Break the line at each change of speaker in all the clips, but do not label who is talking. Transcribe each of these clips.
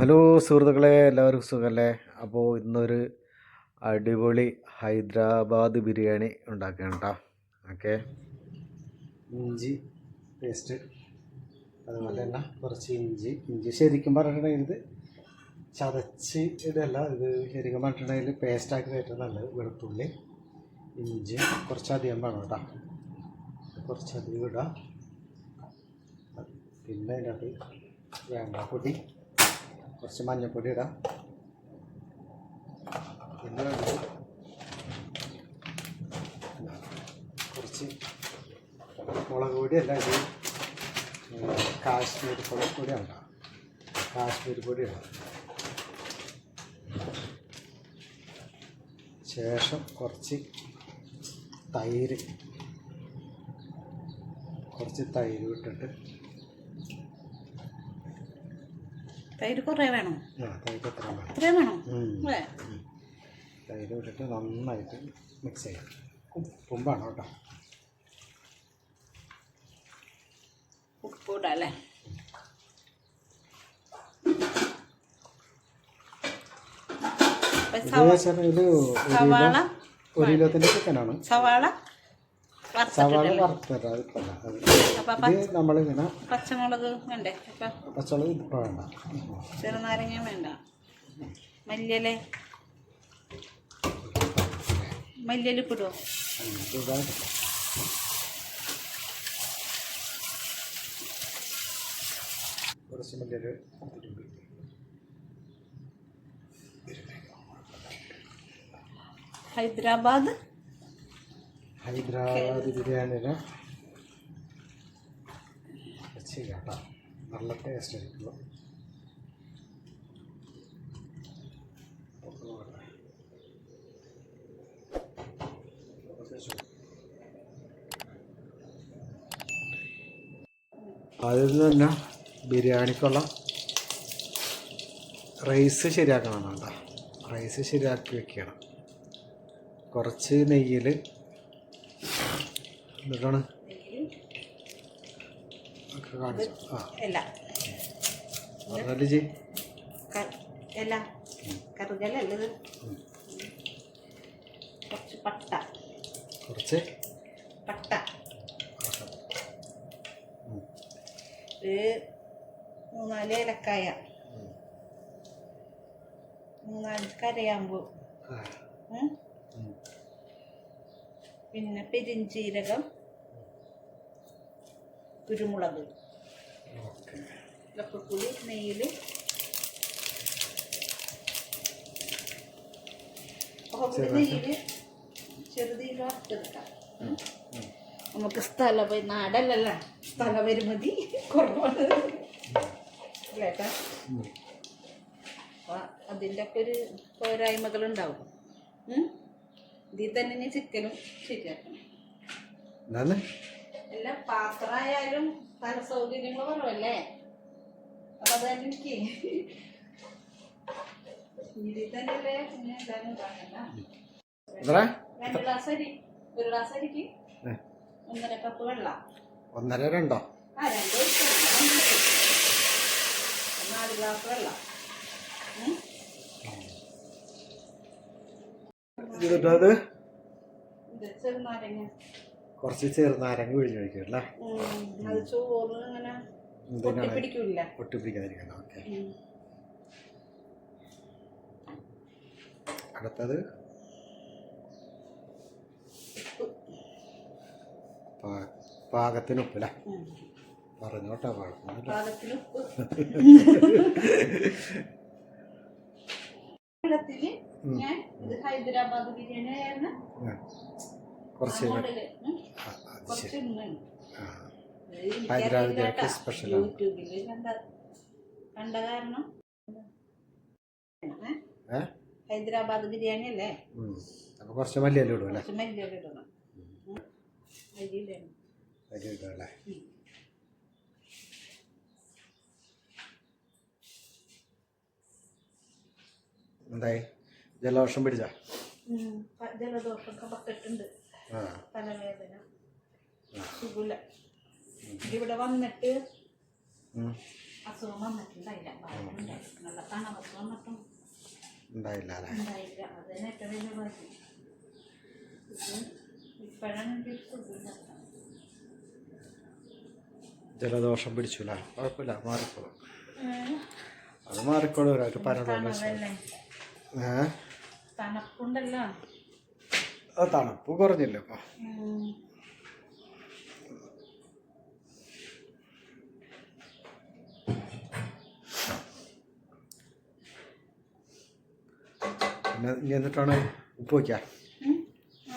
Hello സുഹൃത്തുക്കളെ, എല്ലാവർക്കും സുഖമല്ലേ? അപ്പോൾ ഇന്നൊരു അടിപൊളി ഹൈദരാബാദ് ബിരിയാണി ഉണ്ടാക്കുകയാണ് കേട്ടോ. ഓക്കെ, ഇഞ്ചി പേസ്റ്റ്, അതുപോലെ തന്നെ കുറച്ച് ഇഞ്ചി ശരിക്കും പറഞ്ഞിട്ടുണ്ടെങ്കിൽ ഇത് ചതച്ച് ഇതല്ല, ഇത് ശരിക്കും പറഞ്ഞിട്ടുണ്ടെങ്കിൽ പേസ്റ്റാക്കി ഏറ്റവും നല്ലത്. വെളുത്തുള്ളി ഇഞ്ചി കുറച്ചധികം വേണം കേട്ടോ, കുറച്ചധികം ഇടാം. പിന്നെ അതിനകത്ത് വേങ്ങാപ്പൊടി, കുറച്ച് മഞ്ഞൾപ്പൊടി ഇടാം. പിന്നെ കുറച്ച് മുളക് പൊടിയല്ല, ഇത് കാശ്മീരി പൊടിയാണ്. കാശ്മീരി പൊടി ഇടാം. ശേഷം കുറച്ച് തൈര് ഇട്ടിട്ട്,
തൈര് കുറേ വേണം.
തൈര് വേണം. തൈര് ഇട്ടിട്ട് നന്നായിട്ട് മിക്സ് ചെയ്യാം. ഉപ്പും വേണം കേട്ടോ.
ഉപ്പ് ഇടാല്ലേ?
ഒരു കിലോത്തിൻ്റെ ചിക്കനാണ്.
സവാള
വറുത്തിട്ട് നമ്മളിങ്ങനെ
പച്ചമുളക് വേണ്ടേ?
പച്ചമുളക് ഇപ്പോൾ വേണ്ട,
ചെറുനാരങ്ങ വേണ്ട, മല്ലിയിലിപ്പിടുമോ?
കുറച്ച് മല്ലിയില.
ഹൈദരാബാദ്
ബിരിയാണിയുടെ ചെയ്യാം കേട്ടോ. നല്ല ടേസ്റ്റ് ആയിരിക്കും. അതിൽ നിന്ന് തന്നെ ബിരിയാണിക്കുള്ള റൈസ് ശരിയാക്കണം കേട്ടോ. റൈസ് ശരിയാക്കി വെക്കണം. കുറച്ച് നെയ്യിൽ എന്നിട്ടാണ് കാണിച്ചു.
കുറച്ച് പട്ട, ഒരു 3-4 ഏലക്കായ, 3-4 കരയാമ്പൂ, പിന്നെ പെരിഞ്ചീരകം, കുരുമുളക് ഇതൊക്കെ കൂടി നെയ്യിൽ ചെറുതീയിൽ വറുത്തെടുക്കാം. നമുക്ക് നാടല്ലല്ലോ, സ്ഥലപരിമിതി കുറവാണ് അല്ലേട്ടാ. അപ്പം അതിൻ്റെ ഒക്കെ ഒരു പോരായ്മകളുണ്ടാവും. ഇതിൽ തന്നെ ചിക്കനും ശരിയാക്കണം. എല്ലാം പാത്രമായാലും സ്ഥല സൗകര്യങ്ങൾ കുറവല്ലേ, അപ്പം അത് തന്നെ എനിക്ക് ഇതിൽ തന്നെയല്ലേ. പിന്നെ എല്ലാവരും ഉണ്ടാക്കണ്ട. 2 ഗ്ലാസ് അരി, 1 ഗ്ലാസ് അരിക്ക് 1.5 കപ്പ് വെള്ളം.
1.5
4 ഗ്ലാസ് വെള്ളം. ചെറുനാരങ്ങ,
കുറച്ച് ചെറുനാരങ്ങ പിഴിഞ്ഞ് ഒഴിക്കല്ലേ?
അത് ചോറ് ഇങ്ങനെ ഒട്ടിപ്പിടിക്കില്ല,
ഒട്ടിപ്പിടിക്കാതിരിക്കണം. ഓക്കെ, അടുത്തത് പാകത്തിന് ഉപ്പല്ലേ? പറഞ്ഞോട്ടാ,
പാകത്തിന് ഉപ്പ്. വെള്ളത്തില് ഞാൻ ഇത് ഹൈദരാബാദ് ബിരിയാണി ആയിരുന്നു.
കുറച്ച്
യൂട്യൂബില് കണ്ട കാരണം ഹൈദരാബാദ് ബിരിയാണി അല്ലേ,
കുറച്ച് മല്ലിയില ഇടും അല്ലേ?
മല്ലിയില ഇടണം.
അരി ഇടും അല്ലേ? എന്തായി, ജലദോഷം പിടിച്ച?
ജലദോഷം, കഫക്കെട്ടുണ്ട്, തലവേദന, സുഖമില്ല. ഇവിടെ വന്നിട്ട് അസുഖം വന്നിട്ടുണ്ടായില്ല. നല്ല തണവത്ത് വന്നിട്ടും
ഉണ്ടായില്ല.
ഉണ്ടായില്ല. അതിന് ഏറ്റവും വലിയ ഭാഗ്യം. ഇപ്പോഴാണ് എനിക്ക് സുഖമില്ല.
ജലദോഷം പിടിച്ചില്ല, കുഴപ്പമില്ല, മാറിക്കോളും. അത് മാറിക്കോളും. ഒരാൾക്ക്
തണവല്ലേ, തണുപ്പുണ്ടല്ലോ.
തണുപ്പ് കുറഞ്ഞില്ല ഇപ്പൊ. പിന്നെ ഇനി എന്നിട്ടാണ് ഉപ്പ് വയ്ക്കാം.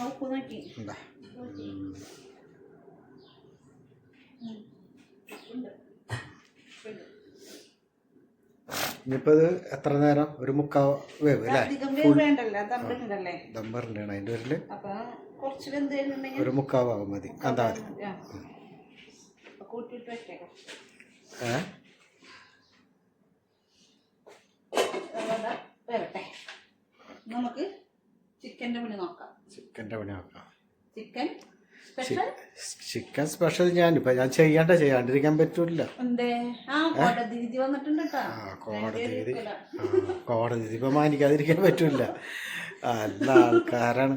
ഉപ്പ് നോക്കി
എന്താ ഇനിയിപ്പോൾ ഇത് എത്ര നേരം? ഒരു മുക്കാൽ വേവ് അല്ലേ? ദമ്പറിൻ്റെയാണ് അതിൻ്റെ പേരിൽ. ഒരു മുക്കാൽ ഭാഗം മതി. എന്താ മതി.
നമുക്ക് ചിക്കൻ്റെ പണി നോക്കാം.
ചിക്കൻ സ്പെഷ്യൽ ഞാൻ ചെയ്യാണ്ടിരിക്കാൻ പറ്റൂല. കോടതി ഇപ്പൊ മാനിക്കാതിരിക്കാൻ പറ്റൂല. നല്ല ആൾക്കാരാണ്.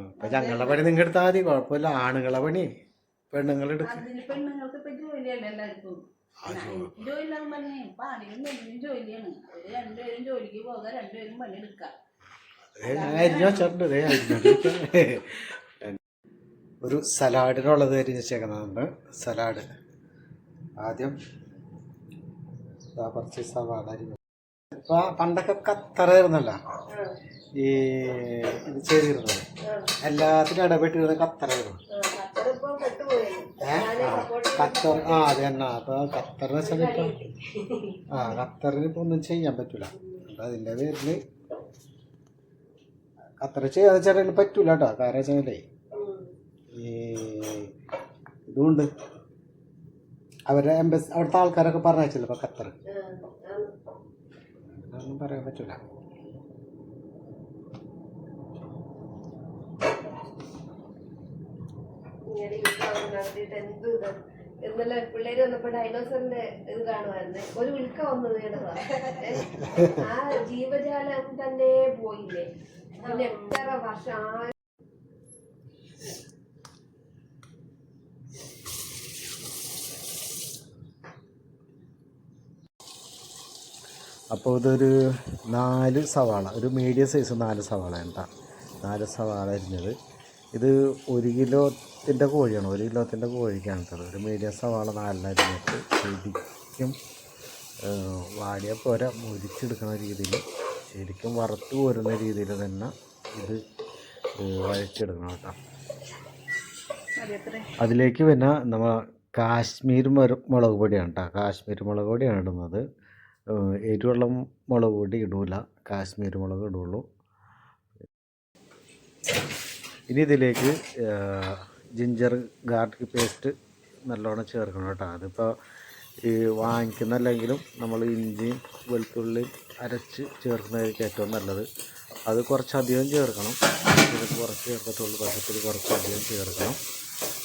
ഇപ്പൊ ഞങ്ങളുടെ പണി നിങ്ങൾ എടുത്താൽ മതി, കുഴപ്പമില്ല. ആണുങ്ങളെ പണി പെണ്ണുങ്ങൾ എടുക്കും.
പെണ്ണുങ്ങൾക്ക് ഇപ്പൊ ജോലിയല്ല എല്ലാവർക്കും. ജോലിയില്ലാന്ന് പറഞ്ഞേ പാടിയും ജോലിയാണ്. രണ്ടുപേരും ജോലിക്ക് പോകാൻ, രണ്ടുപേരും പണിയെടുക്കാം.
ഒരു സലാഡിനുള്ളത് അരിഞ്ഞ് വെച്ചേക്കുന്നതുണ്ട്. സലാഡ് ആദ്യം കുറച്ച് സവാള അരിഞ്ഞു. ഇപ്പൊ പണ്ടൊക്കെ ഖത്തറായിരുന്നല്ലോ ഈ ഇത് ചെയ്തിരുന്നത്. എല്ലാത്തിനും ഇടപെട്ടിരുന്നത് ഖത്തറായിരുന്നു. ഖത്തർ അത് തന്നെ. അപ്പൊ ഖത്തറിന് വെച്ചാൽ ഇപ്പൊ ഖത്തറിന് ഇപ്പൊ ഒന്നും ചെയ്യാൻ പറ്റൂല. അതിന്റെ പേരില് ഖത്തർ ചെയ്യാന്ന് വെച്ചാൽ പറ്റൂല കേട്ടോ. കാരണം വെച്ചാലേ ഈ ഇതുകൊണ്ട് അവരുടെ എംബസി അവിടുത്തെ ആൾക്കാരൊക്കെ പറഞ്ഞയച്ചല്ലോ ഇപ്പൊ ഖത്തർ. ഒന്നും പറയാൻ പറ്റൂല.
ഇന്നലെ പിള്ളേര് വന്നപ്പോ ഡൈനോസറിന്റെ ഇത് കാണുമായിരുന്നേ. ഒരു ഉൽക്ക വന്നത് ആ ജീവജാലം തന്നെ പോയില്ലേ. പിന്നെ എത്ര വർഷം
അപ്പോൾ ഇതൊരു 4 സവാള, ഒരു മീഡിയം സൈസ് 4 സവാള കേട്ടോ. 4 സവാള അരിഞ്ഞത്. ഇത് 1 കിലോത്തിൻ്റെ കോഴിയാണ്. 1 കിലോത്തിൻ്റെ കോഴിക്കാണ് കേട്ടത്. ഒരു മീഡിയം സവാള 4 അരിഞ്ഞിട്ട് ശരിക്കും വാടിയ പോര മുരിച്ചെടുക്കുന്ന രീതിയിൽ, ശരിക്കും വറുത്ത് പോരുന്ന രീതിയിൽ തന്നെ ഇത് വഴച്ചെടുക്കണം കേട്ടോ. അതിലേക്ക് പിന്നെ നമ്മൾ കാശ്മീർ മുളക് പൊടിയാണ് കേട്ടോ. കാശ്മീർ മുളക് പൊടിയാണ് ഇടുന്നത്. എരിവുള്ള മുളക് പൊടി ഇടൂല, കാശ്മീർ മുളക് ഇടുള്ളൂ. ഇനി ഇതിലേക്ക് ജിഞ്ചർ ഗാർലിക് പേസ്റ്റ് നല്ലോണം ചേർക്കണം കേട്ടോ. അതിപ്പോൾ ഈ വാങ്ങിക്കുന്നല്ലെങ്കിലും നമ്മൾ ഇഞ്ചിയും വെളുത്തുള്ളിയും അരച്ച് ചേർക്കുന്നതായിരിക്കും ഏറ്റവും നല്ലത്. അത് കുറച്ചധികം ചേർക്കണം. ഇത് കുറച്ച് ചേർക്കത്തുള്ളൂ, പക്ഷത്തിൽ കുറച്ചധികം ചേർക്കണം.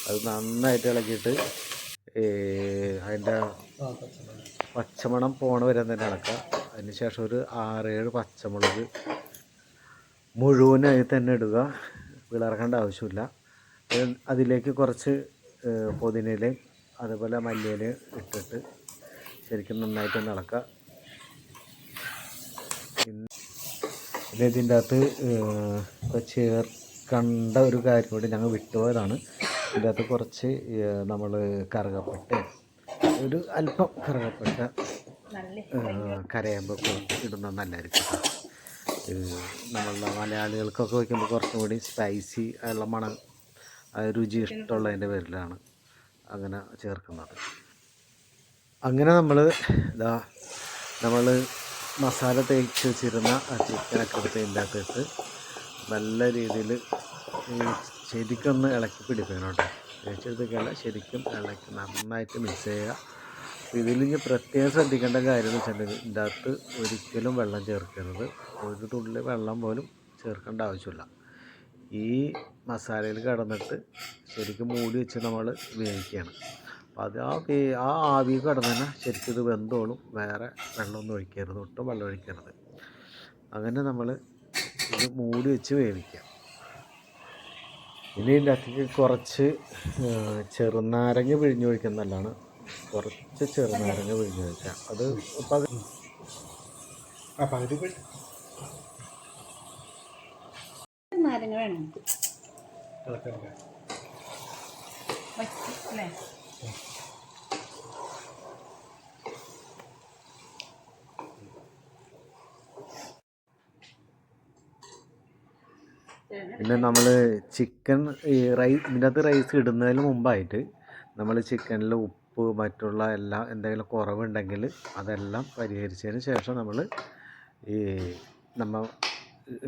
അത് നന്നായിട്ട് ഇളക്കിയിട്ട് അതിൻ്റെ പച്ചമണം പോണ വരെ തന്നെ ഇളക്കുക. അതിന് ശേഷം ഒരു 6-7 പച്ചമുളക് മുഴുവനായി തന്നെ ഇടുക, വിളറക്കേണ്ട ആവശ്യമില്ല. അതിലേക്ക് കുറച്ച് പുതിനയിലയും അതുപോലെ മല്ലിയിലയും ഇട്ടിട്ട് ശരിക്കും നന്നായിട്ട് തന്നെ ഇളക്കുക. പിന്നെ ഇതിൻ്റെ അകത്ത് ചേർക്കേണ്ട ഒരു കാര്യം കൂടി ഞങ്ങൾ വിട്ടുപോയതാണ്. ഇതിൻ്റെ അകത്ത് കുറച്ച് നമ്മൾ കറുകപ്പട്ട, ഒരു അല്പം കറുകപ്പട്ട, കരയാമ്പൊക്കെ ഇടുന്നത് നല്ലതായിരിക്കും. നമ്മളുടെ മലയാളികൾക്കൊക്കെ വയ്ക്കുമ്പോൾ കുറച്ചും കൂടി സ്പൈസി ഉള്ള മണം രുചി ഇഷ്ടമുള്ളതിൻ്റെ പേരിലാണ് അങ്ങനെ ചേർക്കുന്നത്. അങ്ങനെ നമ്മൾ മസാല തേച്ച് വെച്ചിരുന്ന ആ ചിക്കനൊക്കെ എടുത്ത് ഇതിൻ്റെ അകത്തിട്ട് നല്ല രീതിയിൽ ശരിക്കൊന്ന് ഇളക്കി പിടിക്കണം കേട്ടോ. തേച്ചെടുത്തേക്കല്ല, ശരിക്കും ഇളക്കി നന്നായിട്ട് മിക്സ് ചെയ്യുക. ഇതിലിഞ്ഞ് പ്രത്യേകം ശ്രദ്ധിക്കേണ്ട കാര്യം എന്ന് വെച്ചിട്ടുണ്ടെങ്കിൽ ഇതിൻ്റെ അകത്ത് ഒരിക്കലും വെള്ളം ചേർക്കരുത്. ഒരു തുള്ളി വെള്ളം പോലും ചേർക്കേണ്ട ആവശ്യമില്ല. ഈ മസാലയിൽ കിടന്നിട്ട് ശരിക്കും മൂടി വെച്ച് നമ്മൾ വേവിക്കുകയാണ്. അപ്പോൾ അത് ആ ആവി കിടന്ന് തന്നെ ശരിക്കും ഇത് വെന്തോളും. വേറെ വെള്ളമൊന്നും ഒഴിക്കരുത്, ഒട്ടും വെള്ളം ഒഴിക്കരുത്. അങ്ങനെ നമ്മൾ ഇത് മൂടി വെച്ച് വേവിക്കുക. ഇനി ഇതിൻ്റെ അകത്തേക്ക് കുറച്ച് ചെറുനാരങ്ങ പിഴിഞ്ഞൊഴിക്കുന്നത് നല്ലതാണ്. കുറച്ച് ചെറുനാരങ്ങ പിഴിഞ്ഞൊഴിക്കുക. അത്
നാരങ്ങ വേണം അല്ലേ?
പിന്നെ നമ്മൾ ചിക്കൻ ഇതിൻ്റെ അകത്ത് റൈസ് ഇടുന്നതിന് മുമ്പായിട്ട് നമ്മൾ ചിക്കനിൽ ഉപ്പ് മറ്റുള്ള എല്ലാം എന്തെങ്കിലും കുറവുണ്ടെങ്കിൽ അതെല്ലാം പരിഹരിച്ചതിന് ശേഷം നമ്മൾ നമ്മൾ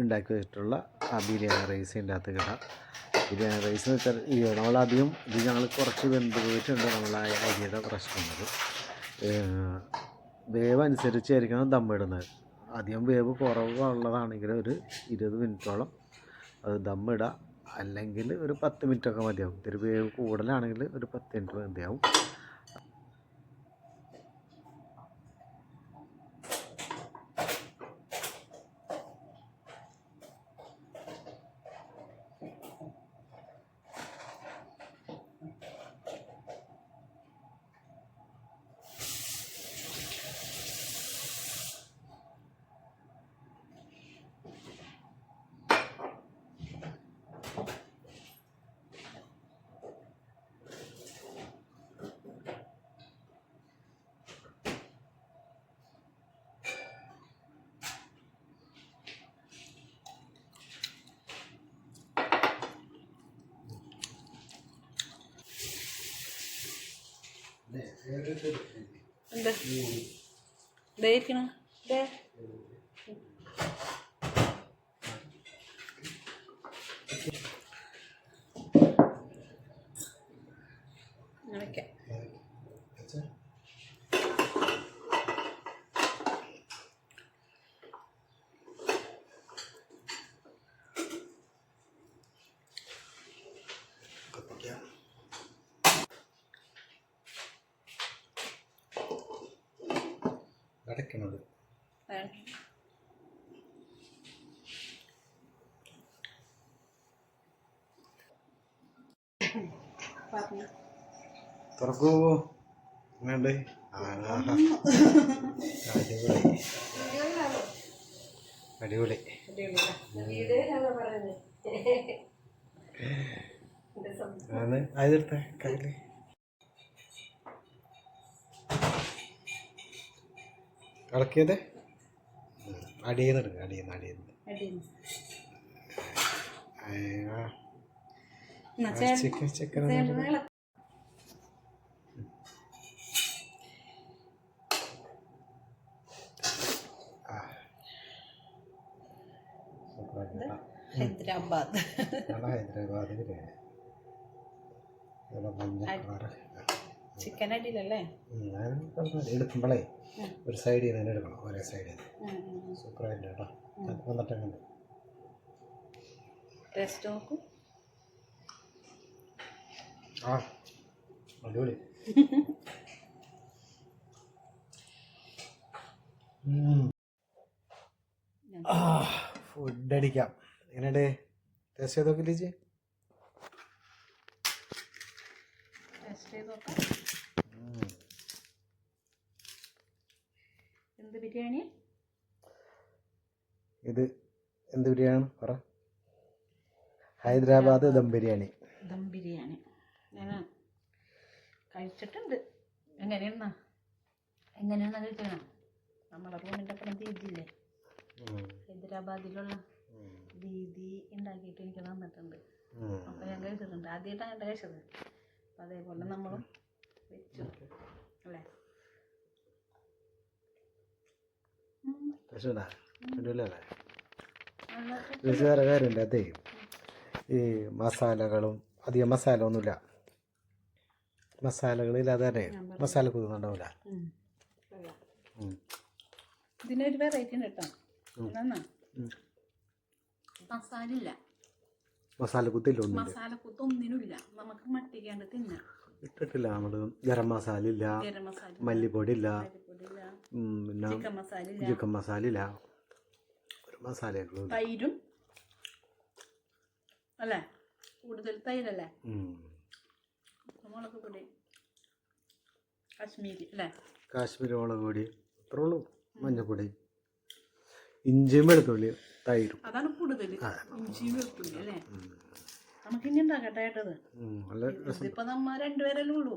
ഉണ്ടാക്കി വെച്ചിട്ടുള്ള ആ ബിരിയാണി റൈസ് ഇതിൻ്റെ അകത്ത് ഇടാം. ബിരിയാണി റൈസ് എന്ന് വെച്ചാൽ നമ്മളധികം ഇത് ഞങ്ങൾ കുറച്ച് വെന്ത് പോയിട്ടുണ്ട്. നമ്മൾ ആ അരിയുടെ പ്രശ്നമുള്ളത് വേവ് അനുസരിച്ചായിരിക്കണം ദമ്മിടുന്നത്. അധികം വേവ് കുറവുള്ളതാണെങ്കിൽ ഒരു 20 മിനിറ്റോളം അത് ദമ്മിടുക. അല്ലെങ്കിൽ ഒരു 10 മിനിറ്റൊക്കെ മതിയാവും. ഇത്തിരി വേവ് കൂടുതലാണെങ്കിൽ ഒരു 10 മിനിറ്റ് മതിയാവും.
എന്താ ദഹിക്കണം അങ്ങനെയൊക്കെ.
അടയ്ക്കണത് തുറക്കൂ വേണ്ടേ? അടിപൊളി അതെടുത്ത കയ്യില് ഇളക്കിയത് അടിയെന്ന് എടുക്കുക. അടിയെന്ന് ചിക്കൻ
ഹൈദരാബാദ്
ബിരിയാണി മഞ്ഞ കളറ്
ചിക്കൻ അടിയിലല്ലേ?
എടുക്കുമ്പോളേ ഒരു സൈഡിൽ നിന്ന് തന്നെ എടുക്കണം. ഒരേ സൈഡിൽ നിന്ന് സൂപ്പറായിട്ട് കേട്ടോ. വന്നിട്ട് അങ്ങനെ
ടേസ്റ്റ് നോക്കൂ.
ആ അടിപൊളി. ഫുഡ് അടിക്കാം. എങ്ങനെയുണ്ട്? ടേസ്റ്റ് ചെയ്ത് നോക്കില്ലേ ചേച്ചി?
ടേസ്റ്റ് ചെയ്ത് നോക്കാം. എന്ത് ബിരിയാണി
ഇത്? എന്ത് ബിരിയാണി പറ? ഹൈദരാബാദ് ദം ബിരിയാണി.
ദം ബിരിയാണി ഞാൻ കഴിച്ചിട്ടുണ്ട്. എങ്ങനെയാണെന്ന് കഴിക്കണം. നമ്മളെ റൂമിൻ്റെ അപ്പുറം ദീദിയില്ലേ, ഹൈദരാബാദിലുള്ള ദീദി ഉണ്ടാക്കിയിട്ട് എനിക്ക് തന്നിട്ടുണ്ട്. അപ്പോൾ ഞാൻ കഴിച്ചിട്ടുണ്ട്. ആദ്യമായിട്ടാണ് ഞാൻ കഴിച്ചത്. അപ്പം അതേപോലെ നമ്മളും വെച്ചു അല്ലേ?
വേറെ കാര്യമുണ്ട്. അതെ, ഈ മസാലകളും അധികം മസാല ഒന്നുമില്ല. മസാലകളില്ലാതെ തന്നെ മസാല കുതുന്നുണ്ടാവില്ല.
ഇതിനൊരു വെറൈറ്റി ഉണ്ട് കേട്ടോ. മസാല ഇല്ല,
മസാല കുത്തില്ല,
മസാല കുത്തൊന്നിനുമില്ല. നമുക്ക് മട്ടിക്കാണ്ട് തിന്നാം.
ഇട്ടിട്ടില്ല നമ്മൾ. ഗരം മസാല ഇല്ല,
ഗരം മസാല,
മല്ലിപ്പൊടി ഇല്ല,
അരിപ്പൊടിയില്ല,
പിന്നെ
ചിക്കൻ മസാല ഇല്ല,
ചിക്കൻ മസാല ഇല്ല, ഒരു മസാലകളും ഇല്ല.
തൈരും അല്ലേ, കൂടുതൽ തൈരല്ലേ, മുളക് പൊടി, കാശ്മീരി അല്ലേ,
കാശ്മീരി മുളക് പൊടി അത്രേ ഉള്ളൂ, മഞ്ഞൾപ്പൊടി, ഇഞ്ചിയും വെളുത്തുള്ളി, തൈരും.
അതാണ് കൂടുതൽ. ഇഞ്ചിയും വെളുത്തുള്ളി അല്ലേ. നമുക്ക് ഇനി ഉണ്ടാക്കട്ടെ ഏട്ടത്. ഇതിപ്പോ നമ്മ രണ്ടുപേരല്ലേ ഉള്ളൂ.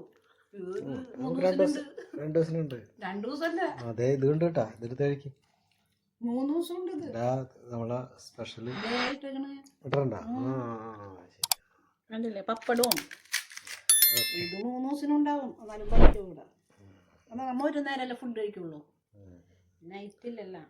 രണ്ട് ദിവസമുണ്ട്.
2 ദിവസമല്ല,
അതെ ഇത് ഉണ്ട് കേട്ടാ, ഇതെടുത്ത് കഴിക്കും.
3 ദിവസം ഉണ്ട് ഇത്.
നമ്മളെ സ്പെഷ്യൽ
ഇട്ടേക്കണേ.
ഇടണ്ട.
കണ്ടില്ലേ പപ്പടവും. ഇത് 3 ദിവസത്തിനും ഉണ്ടാവും. എന്നാലും കുറയ്ക്കും ഇവിടെ. എന്നാൽ നമ്മ ഒരു നേരമല്ലേ ഫുഡ് കഴിക്കുള്ളൂ, നൈറ്റില്ലല്ലോ.